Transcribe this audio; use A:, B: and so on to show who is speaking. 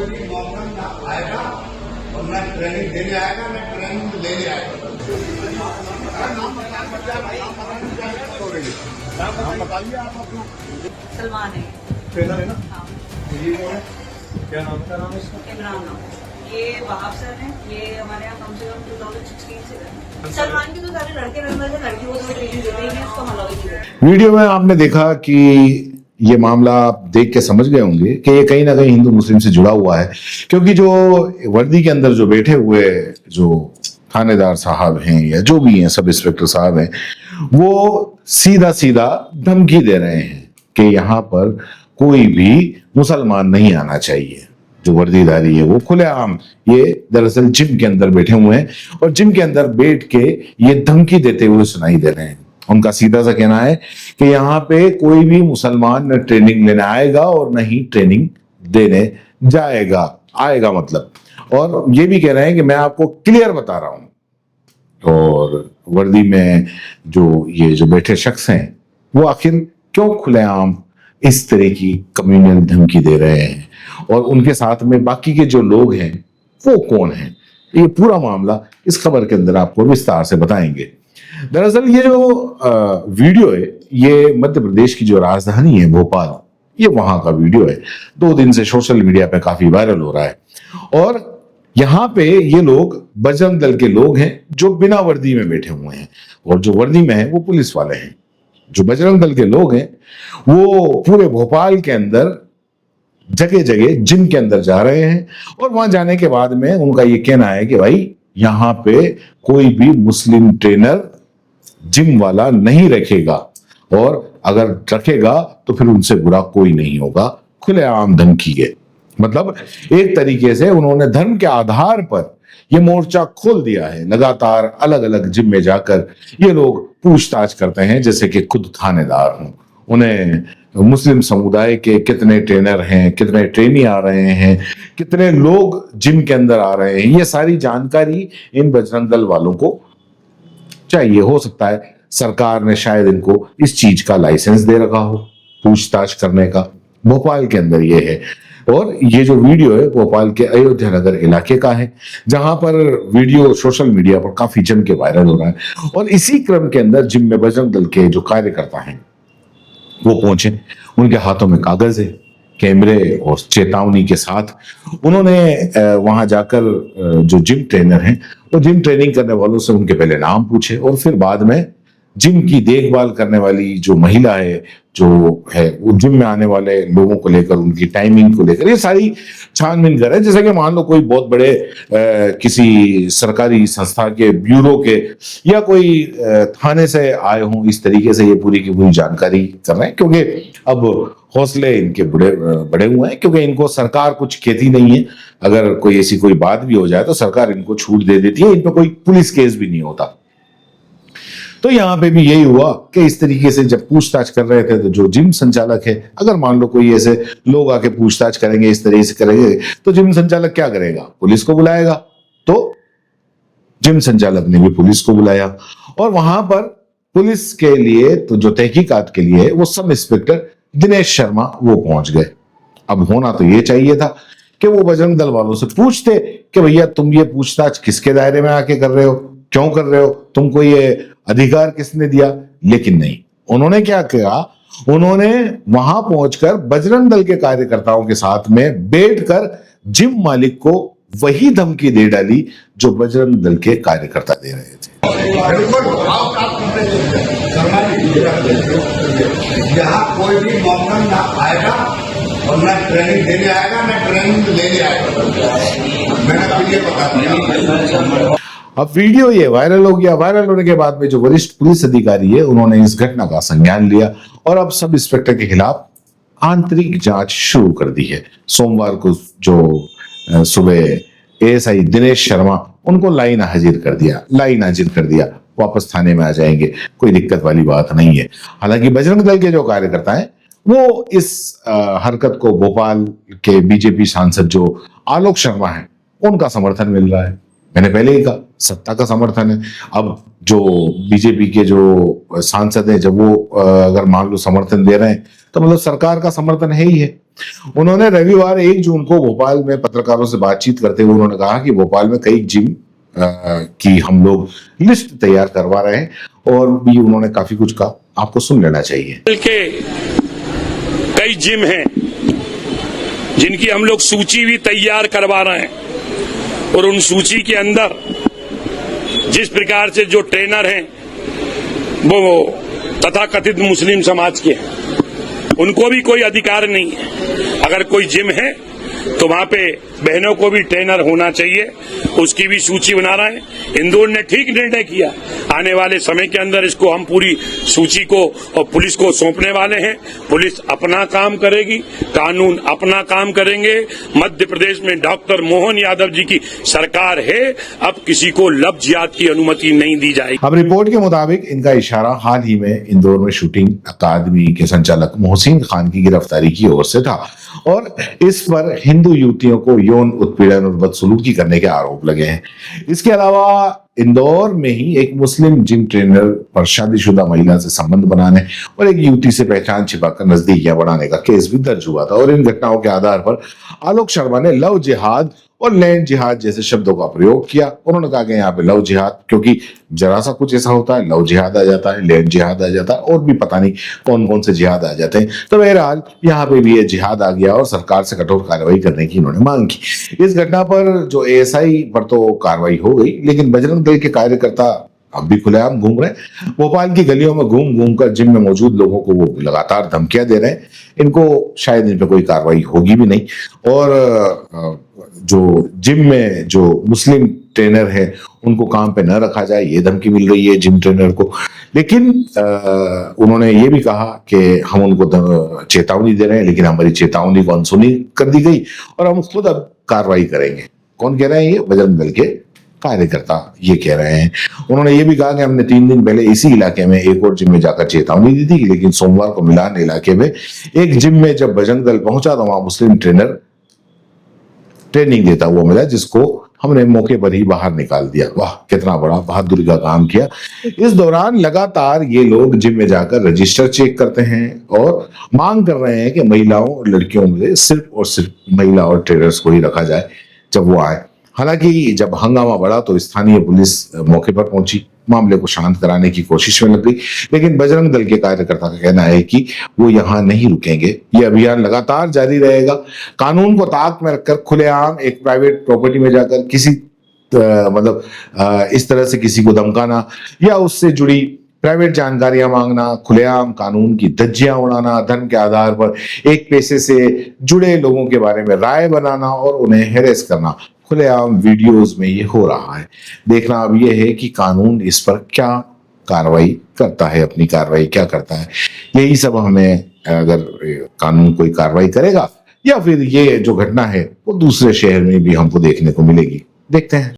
A: कोई भी मौका ना आएगा और ना ट्रेनिंग देने आएगा ना ट्रेनिंग लेने आएगा। बताइए आप अपना।
B: सलमान है।
A: ट्रेनर है ना?
B: हाँ।
A: ये कौन है? क्या नाम है इसका?
B: इमरान नाम है। ये वहाब सर हैं। ये हमारे यहाँ कम से कम 2016 से हैं। सलमान के तो सारे लड़के मेंबर्स हैं, लड़की को तो ट्रेनिंग देते ही नहीं, उसको मलौटी है।
C: वीडियो में आपने देखा कि ये मामला आप देख के समझ गए होंगे कि ये कहीं ना कहीं हिंदू मुस्लिम से जुड़ा हुआ है, क्योंकि जो वर्दी के अंदर जो बैठे हुए जो थानेदार साहब हैं या जो भी हैं सब इंस्पेक्टर साहब हैं, वो सीधा सीधा धमकी दे रहे हैं कि यहाँ पर कोई भी मुसलमान नहीं आना चाहिए। जो वर्दीधारी है वो खुलेआम ये दरअसल जिम के अंदर बैठे हुए हैं और जिम के अंदर बैठ के ये धमकी देते हुए सुनाई दे रहे हैं। उनका सीधा सा कहना है कि यहाँ पे कोई भी मुसलमान न ट्रेनिंग लेने आएगा और न ही ट्रेनिंग देने जाएगा, आएगा मतलब। और ये भी कह रहे हैं कि मैं आपको क्लियर बता रहा हूं। और वर्दी में जो बैठे शख्स हैं वो आखिर क्यों खुलेआम इस तरह की कम्युनल धमकी दे रहे हैं और उनके साथ में बाकी के जो लोग हैं वो कौन हैं, ये पूरा मामला इस खबर के अंदर आपको विस्तार से बताएंगे। दरअसल ये जो वीडियो है ये मध्य प्रदेश की जो राजधानी है भोपाल, ये वहां का वीडियो है। 2 दिन से सोशल मीडिया पे काफी वायरल हो रहा है और यहाँ पे ये लोग बजरंग दल के लोग हैं जो बिना वर्दी में बैठे हुए हैं और जो वर्दी में है वो पुलिस वाले हैं। जो बजरंग दल के लोग हैं वो पूरे भोपाल के अंदर जगह जगह जिम के अंदर जा रहे हैं और वहां जाने के बाद में उनका ये कहना है कि भाई यहाँ पे कोई भी मुस्लिम ट्रेनर जिम वाला नहीं रखेगा और अगर रखेगा तो फिर उनसे बुरा कोई नहीं होगा। खुलेआम धमकी है, मतलब एक तरीके से उन्होंने धर्म के आधार पर ये मोर्चा खोल दिया है। लगातार अलग अलग जिम में जाकर ये लोग पूछताछ करते हैं, जैसे कि खुद थानेदार हों। उन्हें मुस्लिम समुदाय के कितने ट्रेनर हैं, कितने ट्रेनी आ रहे हैं, कितने लोग जिम के अंदर आ रहे हैं, ये सारी जानकारी इन बजरंग दल वालों को चाहिए। हो सकता है सरकार ने शायद इनको इस चीज का लाइसेंस दे रखा हो पूछताछ करने का। भोपाल के अंदर ये है और ये जो वीडियो है भोपाल के अयोध्या नगर इलाके का है, जहां पर वीडियो सोशल मीडिया पर काफी जम के वायरल हो रहा है। और इसी क्रम के अंदर जिम में बजरंग दल के जो कार्यकर्ता हैं वो पहुंचे, उनके हाथों में कागज है, कैमरे और चेतावनी के साथ उन्होंने वहां जाकर जो जिम ट्रेनर हैं वो जिम ट्रेनिंग करने वालों से उनके पहले नाम पूछे और फिर बाद में जिम की देखभाल करने वाली जो महिला है जो है वो जिम में आने वाले लोगों को लेकर उनकी टाइमिंग को लेकर ये सारी छानबीन कर रहे हैं। जैसे कि मान लो कोई बहुत बड़े किसी सरकारी संस्था के ब्यूरो के या कोई थाने से आए हों, इस तरीके से ये पूरी की पूरी जानकारी कर रहे हैं, क्योंकि अब हौसले इनके बड़े हुए हैं, क्योंकि इनको सरकार कुछ कहती नहीं है। अगर कोई ऐसी कोई बात भी हो जाए तो सरकार इनको छूट दे देती है, इन पर कोई पुलिस केस भी नहीं होता। तो यहाँ पे भी यही हुआ कि इस तरीके से जब पूछताछ कर रहे थे तो जो जिम संचालक है, अगर मान लो कोई ऐसे लोग आके पूछताछ करेंगे, इस तरीके से करेंगे, तो जिम संचालक क्या करेगा? पुलिस को बुलाएगा। तो जिम संचालक ने भी पुलिस को बुलाया और वहां पर पुलिस के लिए तो जो तहकीकात के लिए वो सब इंस्पेक्टर दिनेश शर्मा वो पहुंच गए। अब होना तो ये चाहिए था कि वो बजरंग दल वालों से पूछते कि भैया तुम ये पूछताछ किसके दायरे में आके कर रहे हो, क्यों कर रहे हो, तुमको ये अधिकार किसने दिया? लेकिन नहीं, उन्होंने क्या किया, उन्होंने वहां पहुंचकर बजरंग दल के कार्यकर्ताओं के साथ में बैठकर जिम मालिक को वही धमकी दे डाली जो बजरंग दल के कार्यकर्ता दे रहे थे।
A: यहाँ कोई भी मौका ना आएगा और ना ट्रेनिंग देने आएगा ना ट्रेनिंग लेने आएगा। मैंने आपको ये बता।
C: अब वीडियो ये वायरल हो गया। वायरल होने के बाद में जो वरिष्ठ पुलिस अधिकारी है उन्होंने इस घटना का संज्ञान लिया और अब सब इंस्पेक्टर के खिलाफ आंतरिक जांच शुरू कर दी है। सोमवार को जो सुबह एएसआई दिनेश शर्मा उनको लाइन हाजिर कर दिया, वापस थाने में आ जाएंगे, कोई दिक्कत वाली बात नहीं है। हालांकि बजरंग दल के जो कार्यकर्ता हैं वो इस हरकत को भोपाल के बीजेपी सांसद जो आलोक शर्मा है उनका समर्थन मिल रहा है। मैंने पहले ही कहा सत्ता का समर्थन है। अब जो बीजेपी के जो सांसद हैं जब वो अगर मान लो समर्थन दे रहे हैं तो मतलब सरकार का समर्थन है ही है। उन्होंने रविवार 1 जून को भोपाल में पत्रकारों से बातचीत करते हुए उन्होंने कहा कि भोपाल में कई जिम की हम लोग लिस्ट तैयार करवा रहे हैं और भी उन्होंने काफी कुछ कहा, आपको सुन लेना चाहिए।
D: के कई जिम हैं जिनकी हम लोग सूची भी तैयार करवा रहे हैं और उन सूची के अंदर जिस प्रकार से जो ट्रेनर हैं वो तथाकथित मुस्लिम समाज के हैं, उनको भी कोई अधिकार नहीं है। अगर कोई जिम है तो वहां पे बहनों को भी ट्रेनर होना चाहिए, उसकी भी सूची बना रहे हैं। इंदौर ने ठीक निर्णय किया, आने वाले समय के अंदर इसको हम पूरी सूची को और पुलिस को सौंपने वाले हैं। पुलिस अपना काम करेगी, कानून अपना काम करेंगे। मध्य प्रदेश में डॉक्टर मोहन यादव जी की सरकार है, अब किसी को लफ्ज़ जिहाद की अनुमति नहीं दी जाएगी।
C: अब रिपोर्ट के मुताबिक इनका इशारा हाल ही में इंदौर में शूटिंग अकादमी के संचालक मोहसिन खान की गिरफ्तारी की ओर से था और इस पर हिंदू युवतियों को यौन उत्पीड़न और बदसलूकी करने के आरोप लगे हैं। इसके अलावा इंदौर में ही एक मुस्लिम जिम ट्रेनर पर शादीशुदा महिला से संबंध बनाने और एक युवती से पहचान छिपाकर नजदीकियां बढ़ाने का केस भी दर्ज हुआ था और इन घटनाओं के आधार पर आलोक शर्मा ने लव जिहाद और लैंड जिहाद जैसे शब्दों का प्रयोग किया। उन्होंने कहा कि यहाँ पे लव जिहाद, क्योंकि जरा सा कुछ ऐसा होता है लव जिहाद आ जाता है, लैंड जिहाद आ जाता है और भी पता नहीं कौन कौन से जिहाद आ जाते हैं। तो बहरहाल यहाँ पे भी ये जिहाद आ गया और सरकार से कठोर कार्रवाई करने की उन्होंने मांग की। इस घटना पर जो एएसआई पर तो कार्रवाई हो गई, लेकिन बजरंग दल के कार्यकर्ता अब भी खुलेआम घूम रहे हैं। भोपाल की गलियों में घूम घूम कर जिम में मौजूद लोगों को वो लगातार धमकियां दे रहे हैं। इनको शायद इन पे कोई कार्रवाई होगी भी नहीं और जो जिम में जो मुस्लिम ट्रेनर है उनको काम पे न रखा जाए, ये धमकी मिल रही है जिम ट्रेनर को। लेकिन उन्होंने ये भी कहा कि हम उनको चेतावनी दे रहे हैं, लेकिन हमारी चेतावनी को अनसुनी कर दी गई और हम खुद अब कार्रवाई करेंगे। कौन कह रहे हैं? ये बजरंग दल के कार्यकर्ता ये कह रहे हैं। उन्होंने ये भी कहा कि हमने 3 दिन पहले इसी इलाके में एक और जिम में जाकर चेतावनी दी थी, लेकिन सोमवार को मिलान इलाके में एक जिम में जब बजरंग दल पहुंचा तो वहां मुस्लिम ट्रेनर ट्रेनिंग देता हुआ मिला, जिसको हमने मौके पर ही बाहर निकाल दिया। वाह, कितना बड़ा बहादुरी का काम किया। इस दौरान लगातार ये लोग जिम में जाकर रजिस्टर चेक करते हैं और मांग कर रहे हैं कि महिलाओं और लड़कियों में सिर्फ और सिर्फ महिला और ट्रेनर्स को ही रखा जाए जब वो आए। हालांकि जब हंगामा बढ़ा तो स्थानीय पुलिस मौके पर पहुंची, मामले को शांत कराने की कोशिश में लग गई, लेकिन बजरंग दल के कार्यकर्ता का कहना है कि वो यहाँ नहीं रुकेंगे। ये अभियान लगातार जारी रहेगा। कानून को ताक में रखकर खुलेआम एक प्राइवेट प्रॉपर्टी में जाकर किसी इस तरह से किसी को धमकाना या उससे जुड़ी प्राइवेट जानकारियां मांगना, खुलेआम कानून की धज्जियां उड़ाना, धर्म के आधार पर एक पैसे से जुड़े लोगों के बारे में राय बनाना और उन्हें हैरेस करना, खुलेआम वीडियोस में ये हो रहा है। देखना अब ये है कि कानून इस पर क्या कार्रवाई करता है, अपनी कार्रवाई क्या करता है। यही सब हमें, अगर कानून कोई कार्रवाई करेगा या फिर ये जो घटना है वो दूसरे शहर में भी हमको देखने को मिलेगी। देखते हैं।